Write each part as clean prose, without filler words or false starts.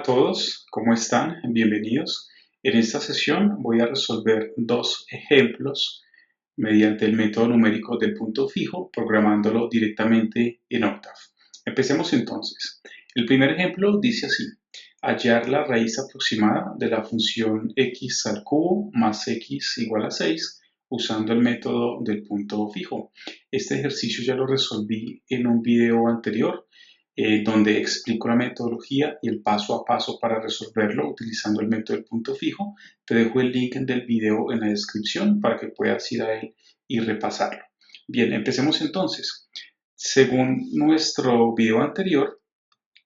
Hola a todos, ¿cómo están? Bienvenidos. En esta sesión voy a resolver dos ejemplos mediante el método numérico del punto fijo, programándolo directamente en Octave. Empecemos entonces. El primer ejemplo dice así: hallar la raíz aproximada de la función x al cubo más x igual a 6 usando el método del punto fijo. Este ejercicio ya lo resolví en un video anterior donde explico la metodología y el paso a paso para resolverlo utilizando el método del punto fijo. Te dejo el link del video en la descripción para que puedas ir a él y repasarlo. Bien, empecemos entonces. Según nuestro video anterior,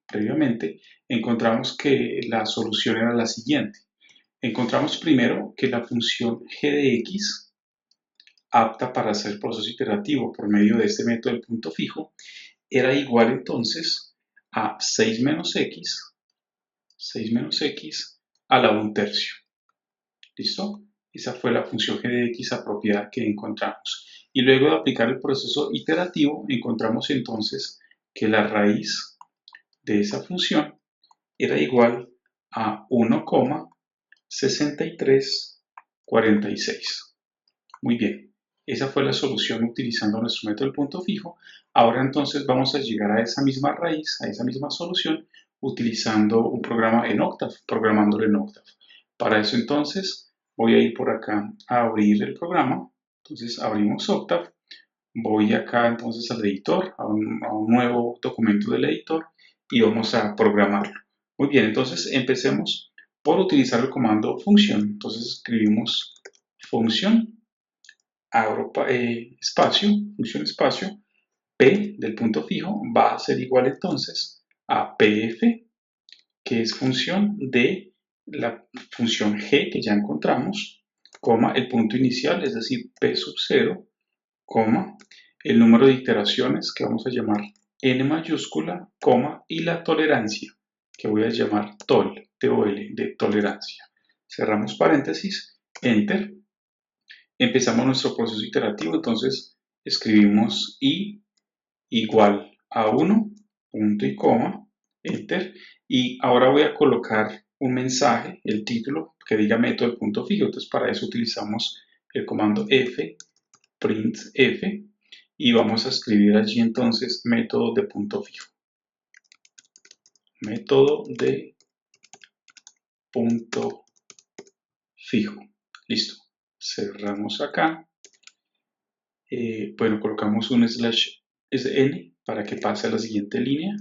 previamente, encontramos que la solución era la siguiente. Encontramos primero que la función g de x, apta para hacer proceso iterativo por medio de este método del punto fijo, era igual entonces a 6 menos x a la 1/3. ¿Listo? Esa fue la función g de x apropiada que encontramos. Y luego de aplicar el proceso iterativo, encontramos entonces que la raíz de esa función era igual a 1,6346. Muy bien, esa fue la solución utilizando nuestro método del punto fijo. Ahora entonces vamos a llegar a esa misma raíz, a esa misma solución, utilizando un programa en Octave, programándolo en Octave. Para eso entonces voy a ir por acá a abrir el programa. Entonces abrimos Octave, voy acá entonces al editor, a un nuevo documento del editor y vamos a programarlo. Muy bien, entonces empecemos por utilizar el comando función. Entonces escribimos función, abro espacio, función espacio, p del punto fijo va a ser igual entonces a pf, que es función de la función g que ya encontramos, coma el punto inicial, es decir, p sub 0, coma el número de iteraciones que vamos a llamar n mayúscula, coma y la tolerancia que voy a llamar tol, TOL, de tolerancia. Cerramos paréntesis, enter. Empezamos nuestro proceso iterativo, entonces escribimos i igual a 1, punto y coma, enter, y ahora voy a colocar un mensaje, el título, que diga método de punto fijo. Entonces para eso utilizamos el comando f, printf, y vamos a escribir allí entonces método de punto fijo. Método de punto fijo. Listo. Cerramos acá. Bueno, colocamos un slash n para que pase a la siguiente línea.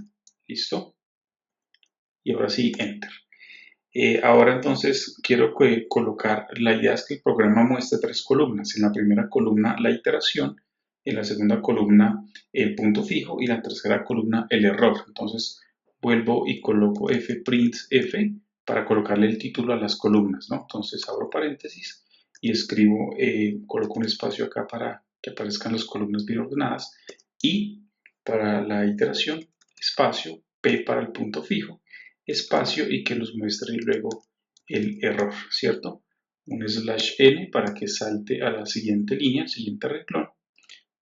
Listo. Y ahora sí, enter. Ahora entonces quiero colocar, la idea es que el programa muestre tres columnas. En la primera columna la iteración, en la segunda columna el punto fijo y en la tercera columna el error. Entonces vuelvo y coloco fprintf para colocarle el título a las columnas, ¿no? Entonces abro paréntesis y escribo, coloco un espacio acá para que aparezcan las columnas bien ordenadas, y para la iteración, espacio, p para el punto fijo, espacio, y que nos muestre luego el error, ¿cierto? Un slash n para que salte a la siguiente línea, al siguiente renglón.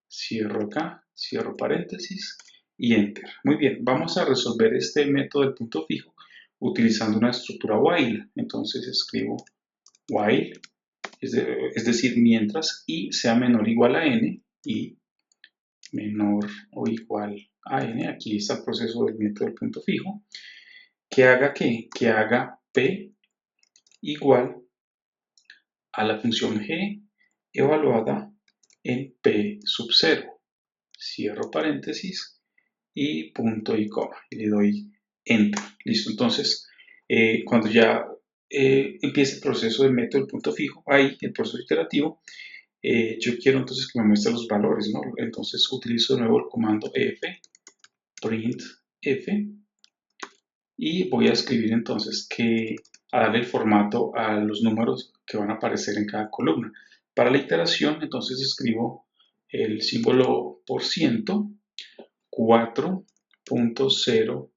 Cierro acá, cierro paréntesis y enter. Muy bien, vamos a resolver este método del punto fijo utilizando una estructura while. Entonces escribo while, es decir, mientras i sea menor o igual a n, y menor o igual a n, aquí está el proceso del método del punto fijo, que haga ¿qué? Que haga p igual a la función g evaluada en p sub 0. Cierro paréntesis y punto y coma, y le doy enter. Listo, entonces cuando ya empiece el proceso del método del punto fijo, ahí el proceso iterativo, yo quiero entonces que me muestre los valores, ¿no? Entonces utilizo de nuevo el comando f, printf, y voy a escribir entonces a darle el formato a los números que van a aparecer en cada columna. Para la iteración, entonces escribo el símbolo por ciento, 4.0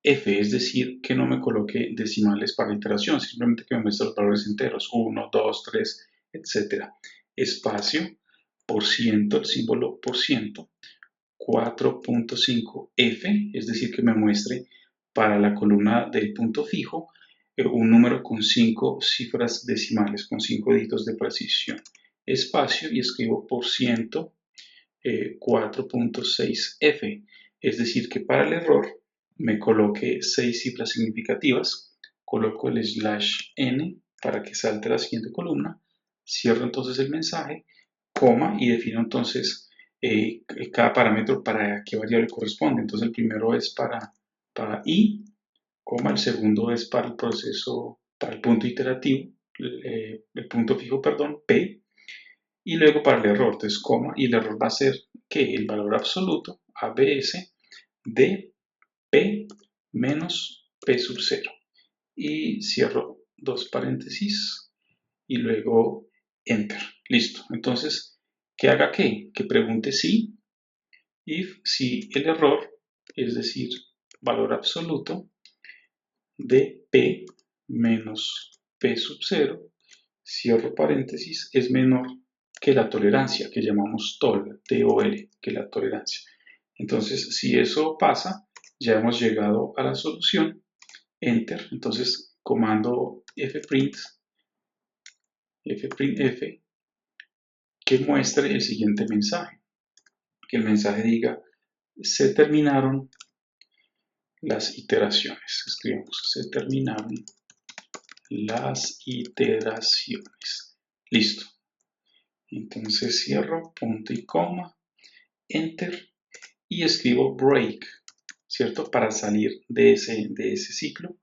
f, es decir, que no me coloque decimales para la iteración, simplemente que me muestre los valores enteros, 1, 2, 3, etc. Espacio, por ciento, el símbolo por ciento, 4.5 f, es decir, que me muestre para la columna del punto fijo un número con 5 cifras decimales, con 5 dígitos de precisión, espacio, y escribo por ciento 4.6f, es decir que para el error me coloque 6 cifras significativas, coloco el /n para que salte a la siguiente columna, cierro entonces el mensaje, coma, y defino entonces cada parámetro para qué variable corresponde. Entonces el primero es para i, coma, el segundo es para el proceso, para el punto iterativo, el punto fijo, perdón, p, y luego para el error, entonces coma, y el error va a ser que el valor absoluto, ABS, de P menos P sub 0. Y cierro dos paréntesis y luego Enter. Listo. Entonces, que haga qué? Que pregunte si, si el error, es decir, valor absoluto de P menos P sub 0, cierro paréntesis, es menor que la tolerancia, que llamamos TOL, T-O-L, que es la tolerancia. Entonces, si eso pasa, ya hemos llegado a la solución. Enter, entonces comando fprint f, que muestre el siguiente mensaje. Que el mensaje diga, se terminaron las iteraciones. Escribimos, se terminaron las iteraciones. Listo. Entonces cierro, punto y coma, enter, y escribo break, ¿cierto? Para salir de ese ciclo,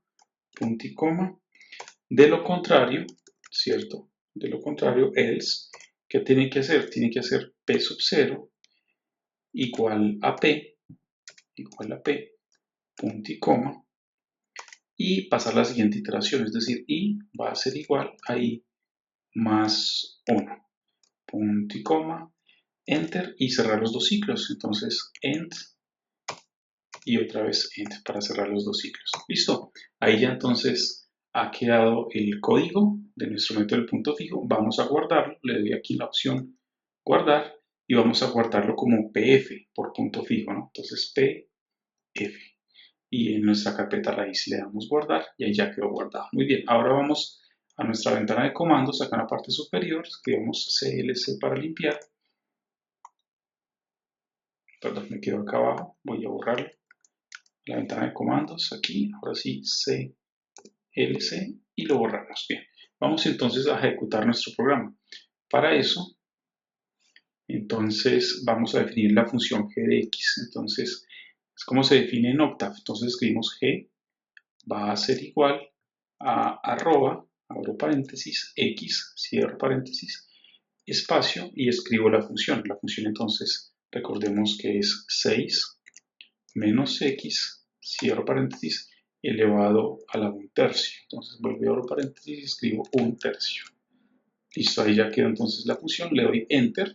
punto y coma. De lo contrario, ¿cierto? De lo contrario, else, ¿qué tiene que hacer? Tiene que hacer p sub 0 igual a p, punto y coma, y pasar la siguiente iteración, es decir, i va a ser igual a i más 1, punto y coma, enter, y cerrar los dos ciclos. Entonces, end, y otra vez end para cerrar los dos ciclos. Listo. Ahí ya entonces ha quedado el código de nuestro método del punto fijo. Vamos a guardarlo. Le doy aquí la opción guardar y vamos a guardarlo como pf por punto fijo, ¿no? Entonces pf. Y en nuestra carpeta raíz le damos guardar y ahí ya quedó guardado. Muy bien. Ahora vamos a nuestra ventana de comandos. Acá en la parte superior escribimos clc para limpiar. Perdón, me quedo acá abajo. Voy a borrarlo. La ventana de comandos, aquí, ahora sí, clc, y lo borramos. Bien, vamos entonces a ejecutar nuestro programa. Para eso, entonces vamos a definir la función g de x. Entonces, es como se define en Octave. Entonces escribimos g va a ser igual a arroba, abro paréntesis, x, cierro paréntesis, espacio, y escribo la función. La función entonces, recordemos que es 6 menos x, cierro paréntesis, elevado a la 1/3. Entonces vuelvo a abrir paréntesis y escribo 1/3. Listo, ahí ya quedó entonces la función, le doy enter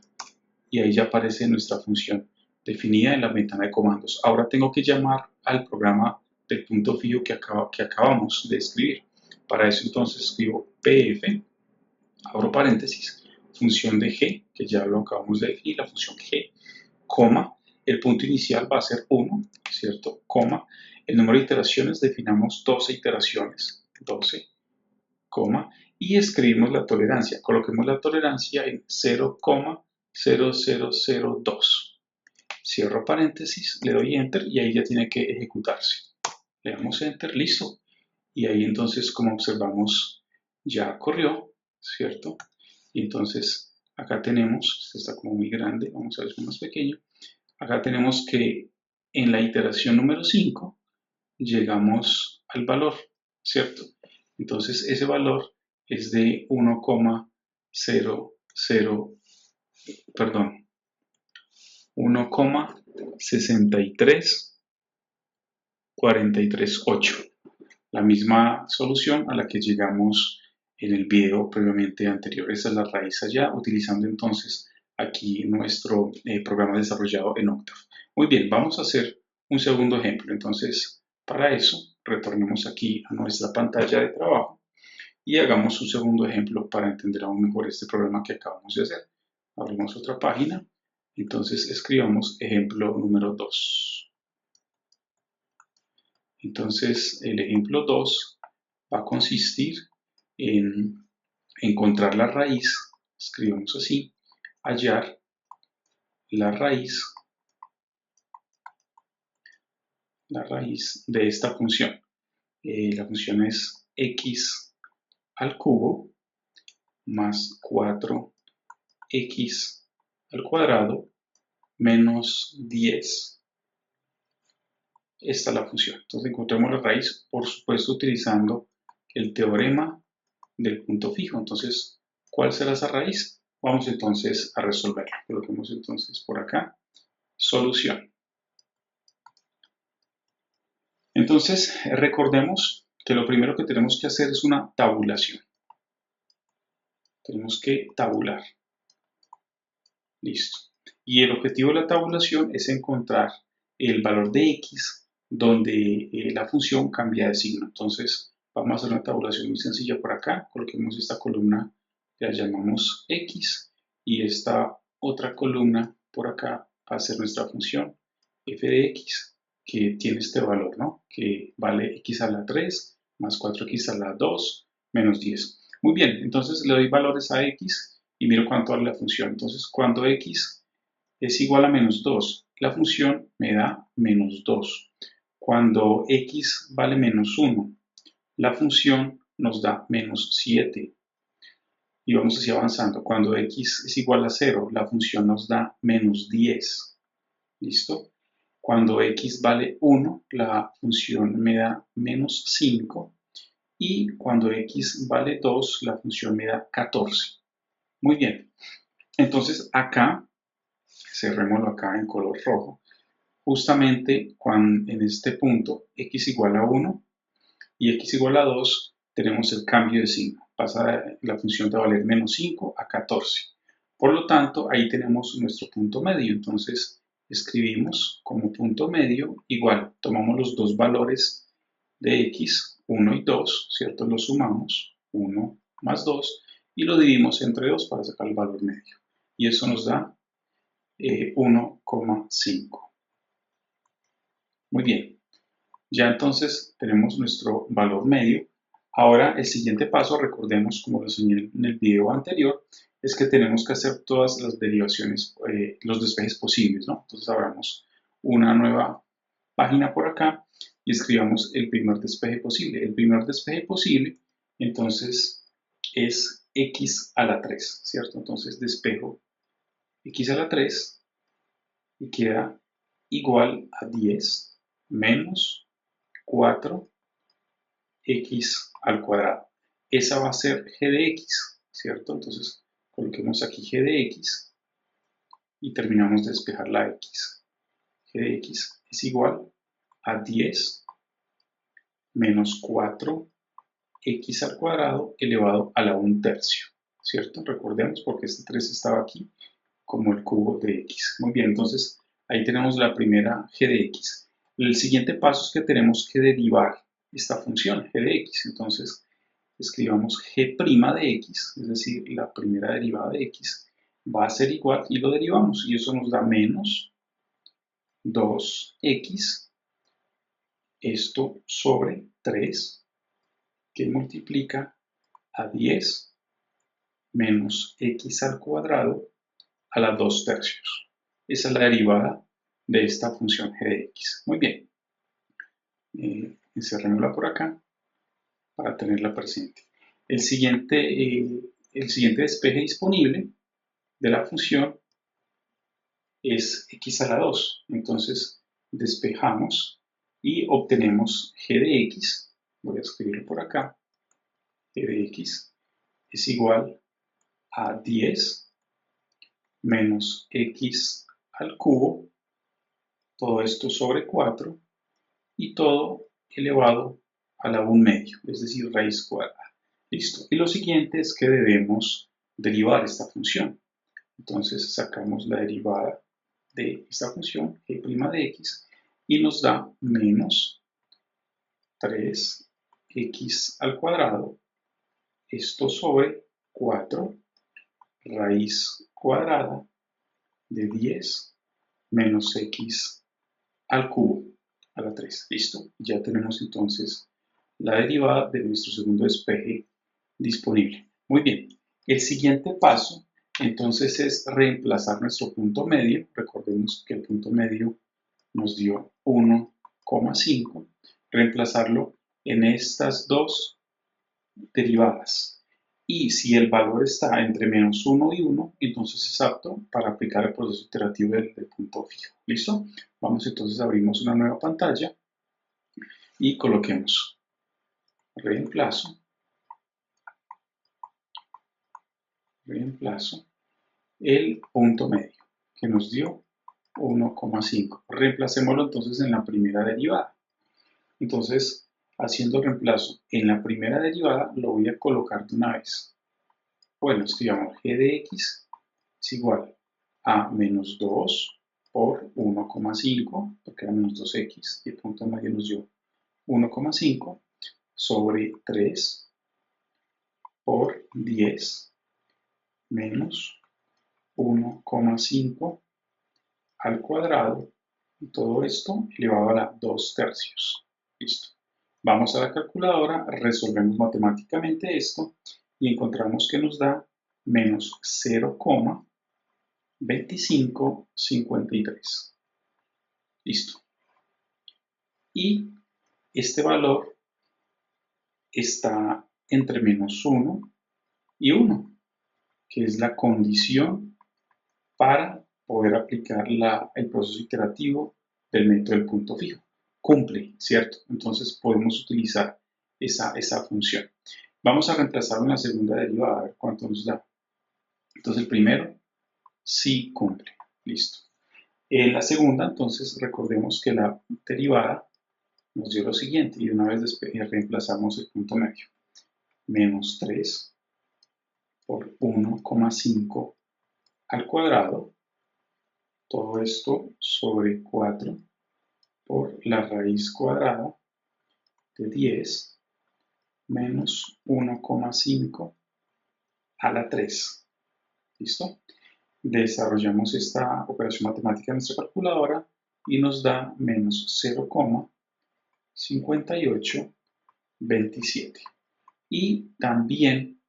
y ahí ya aparece nuestra función definida en la ventana de comandos. Ahora tengo que llamar al programa del punto fijo que acabamos de escribir. Para eso entonces escribo pf, abro paréntesis, función de g, que ya lo acabamos de definir, la función g, coma, el punto inicial va a ser 1, ¿cierto? Coma, el número de iteraciones, definamos 12 iteraciones, 12, coma, y escribimos la tolerancia. Coloquemos la tolerancia en 0,0002. Cierro paréntesis, le doy enter y ahí ya tiene que ejecutarse. Le damos enter, listo. Y ahí entonces, como observamos, ya corrió, ¿cierto? Y entonces acá tenemos, este está como muy grande, vamos a ver si es más pequeño. Acá tenemos que en la iteración número 5 llegamos al valor, ¿cierto? Entonces ese valor es de 1,63438. La misma solución a la que llegamos en el video previamente anterior. Esa es la raíz allá, utilizando entonces aquí nuestro programa desarrollado en Octave. Muy bien, vamos a hacer un segundo ejemplo. Entonces, para eso, retornemos aquí a nuestra pantalla de trabajo y hagamos un segundo ejemplo para entender aún mejor este programa que acabamos de hacer. Abrimos otra página, entonces escribamos ejemplo número 2. Entonces el ejemplo 2 va a consistir en encontrar la raíz, escribimos así, hallar la raíz de esta función. La función es x al cubo más 4x al cuadrado menos 10. Esta es la función. Entonces encontremos la raíz, por supuesto, utilizando el teorema del punto fijo. Entonces, ¿cuál será esa raíz? Vamos entonces a resolverlo. Coloquemos entonces por acá, solución. Entonces, recordemos que lo primero que tenemos que hacer es una tabulación. Tenemos que tabular. Listo. Y el objetivo de la tabulación es encontrar el valor de x donde la función cambia de signo. Entonces, vamos a hacer una tabulación muy sencilla por acá. Coloquemos esta columna, la llamamos x, y esta otra columna por acá va a ser nuestra función f de x, que tiene este valor, ¿no? Que vale x a la 3 más 4x a la 2 menos 10. Muy bien, entonces le doy valores a x y miro cuánto vale la función. Entonces, cuando x es igual a menos 2, la función me da menos 2. Cuando x vale menos 1, la función nos da menos 7. Y vamos así avanzando. Cuando x es igual a 0, la función nos da menos 10. ¿Listo? Cuando x vale 1, la función me da menos 5. Y cuando x vale 2, la función me da 14. Muy bien. Entonces acá, cerrémoslo acá en color rojo, justamente cuando en este punto x igual a 1 y x igual a 2 tenemos el cambio de signo. Pasa la función de valer menos 5 a 14. Por lo tanto, ahí tenemos nuestro punto medio. Entonces, escribimos como punto medio igual, tomamos los dos valores de x, 1 y 2, ¿cierto? Los sumamos, 1 más 2, y lo dividimos entre 2 para sacar el valor medio. Y eso nos da 1,5. Muy bien, ya entonces tenemos nuestro valor medio. Ahora el siguiente paso, recordemos como lo señalé en el video anterior, es que tenemos que hacer todas las derivaciones, los despejes posibles, ¿no? Entonces abramos una nueva página por acá y escribamos el primer despeje posible. El primer despeje posible, entonces, es x a la 3, ¿cierto? Entonces despejo x a la 3 y queda igual a 10 menos 4x al cuadrado. Esa va a ser g de x, ¿cierto? Entonces coloquemos aquí g de x y terminamos de despejar la x. G de x es igual a 10 menos 4x al cuadrado elevado a la 1/3, ¿cierto? Recordemos porque este 3 estaba aquí como el cubo de x. Muy bien, entonces ahí tenemos la primera g de x. El siguiente paso es que tenemos que derivar esta función g de x. Entonces escribamos g' de x, es decir, la primera derivada de x va a ser igual y lo derivamos y eso nos da menos 2x, esto sobre 3, que multiplica a 10 menos x al cuadrado a la 2/3. Esa es la derivada de esta función g de x. Muy bien, encerrémosla por acá para tenerla presente. El siguiente despeje disponible de la función es x a la 2. Entonces despejamos y obtenemos g de x. Voy a escribirlo por acá. G de x es igual a 10 menos x al cubo, todo esto sobre 4 y todo elevado a la 1/2, es decir, raíz cuadrada. Listo. Y lo siguiente es que debemos derivar esta función. Entonces sacamos la derivada de esta función, g' de x, y nos da menos 3x al cuadrado, esto sobre 4 raíz cuadrada de 10 menos x al cubo. a la 3. Listo. Ya tenemos entonces la derivada de nuestro segundo despeje disponible. Muy bien. El siguiente paso entonces es reemplazar nuestro punto medio. Recordemos que el punto medio nos dio 1,5. Reemplazarlo en estas dos derivadas. Y si el valor está entre menos 1 y 1, entonces es apto para aplicar el proceso iterativo del punto fijo. ¿Listo? Vamos entonces, abrimos una nueva pantalla y coloquemos reemplazo el punto medio que nos dio 1,5. Reemplacémoslo entonces en la primera derivada. Entonces, haciendo reemplazo en la primera derivada, lo voy a colocar de una vez. Bueno, escribamos g de x es igual a menos 2 por 1,5, porque era menos 2x, y el punto medio nos dio 1,5 sobre 3 por 10 menos 1,5 al cuadrado, y todo esto elevado a la 2 tercios. Listo. Vamos a la calculadora, resolvemos matemáticamente esto y encontramos que nos da menos 0,2553. Listo. Y este valor está entre menos 1 y 1, que es la condición para poder aplicar el proceso iterativo del método del punto fijo. Cumple, ¿cierto? Entonces podemos utilizar esa función. Vamos a reemplazarlo en la segunda derivada, a ver cuánto nos da. Entonces el primero sí cumple. Listo. En la segunda, entonces, recordemos que la derivada nos dio lo siguiente, y una vez reemplazamos el punto medio. Menos 3 por 1,5 al cuadrado, todo esto sobre 4 por la raíz cuadrada de 10 menos 1,5 a la 3. ¿Listo? Desarrollamos esta operación matemática en nuestra calculadora y nos da menos 0,5827. Y también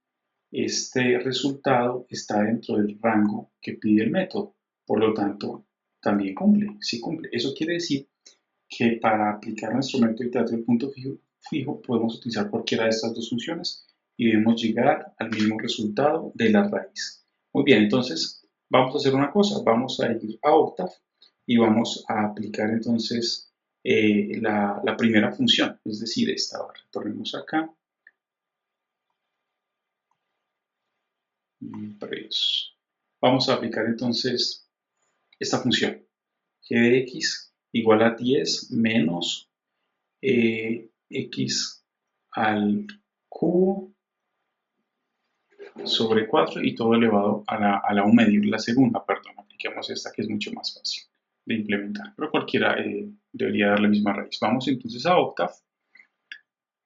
este resultado está dentro del rango que pide el método. Por lo tanto, también cumple, sí cumple. Eso quiere decir que para aplicar nuestro método iterativo del punto fijo podemos utilizar cualquiera de estas dos funciones y debemos llegar al mismo resultado de la raíz. Muy bien, entonces vamos a hacer una cosa, vamos a ir a Octave y vamos a aplicar entonces la primera función, es decir, esta. Retornemos acá. Vamos a aplicar entonces esta función, g de x igual a 10 menos x al cubo sobre 4 y todo elevado a la 1 medio, la segunda, perdón, apliquemos esta que es mucho más fácil de implementar, pero cualquiera debería dar la misma raíz. Vamos entonces a Octave,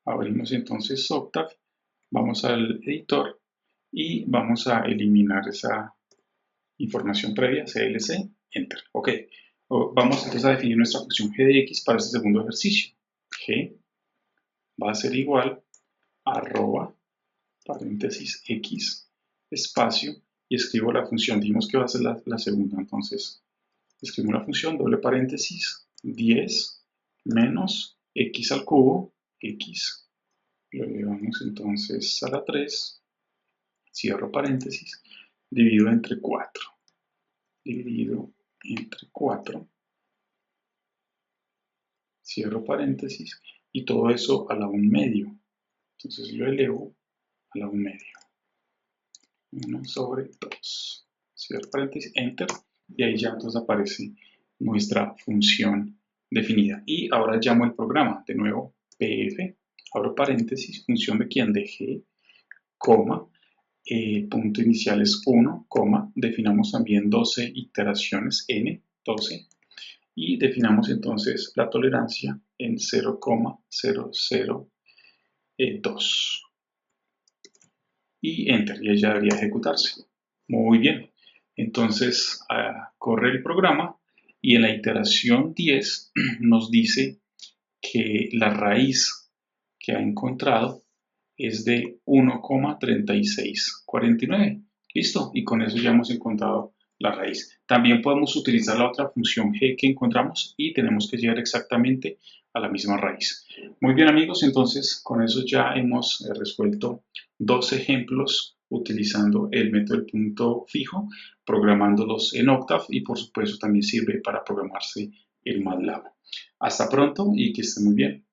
abrimos entonces Octave, vamos al editor y vamos a eliminar esa información previa, CLC, Enter. Ok, vamos entonces a definir nuestra función g de x para este segundo ejercicio. G va a ser igual a arroba paréntesis x espacio y escribo la función. Dijimos que va a ser la segunda, entonces escribo la función doble paréntesis 10 menos x al cubo, x, lo elevamos entonces a la 3, cierro paréntesis, dividido entre 4, cierro paréntesis, y todo eso a la 1 medio. Entonces lo elevo a la 1 medio. 1 sobre 2. Cierro paréntesis, Enter, y ahí ya entonces aparece nuestra función definida. Y ahora llamo el programa, de nuevo, pf, abro paréntesis, función de quién, de g, coma, punto inicial es 1, coma, definamos también 12 iteraciones, n, 12, y definamos entonces la tolerancia en 0,002. Y Enter, y ya debería ejecutarse. Muy bien. Entonces corre el programa y en la iteración 10 nos dice que la raíz que ha encontrado es de 1,3649. ¿Listo? Y con eso ya hemos encontrado la raíz. También podemos utilizar la otra función g que encontramos y tenemos que llegar exactamente a la misma raíz. Muy bien, amigos, entonces con eso ya hemos resuelto dos ejemplos utilizando el método del punto fijo, programándolos en Octave, y por supuesto también sirve para programarse en MATLAB. Hasta pronto y que estén muy bien.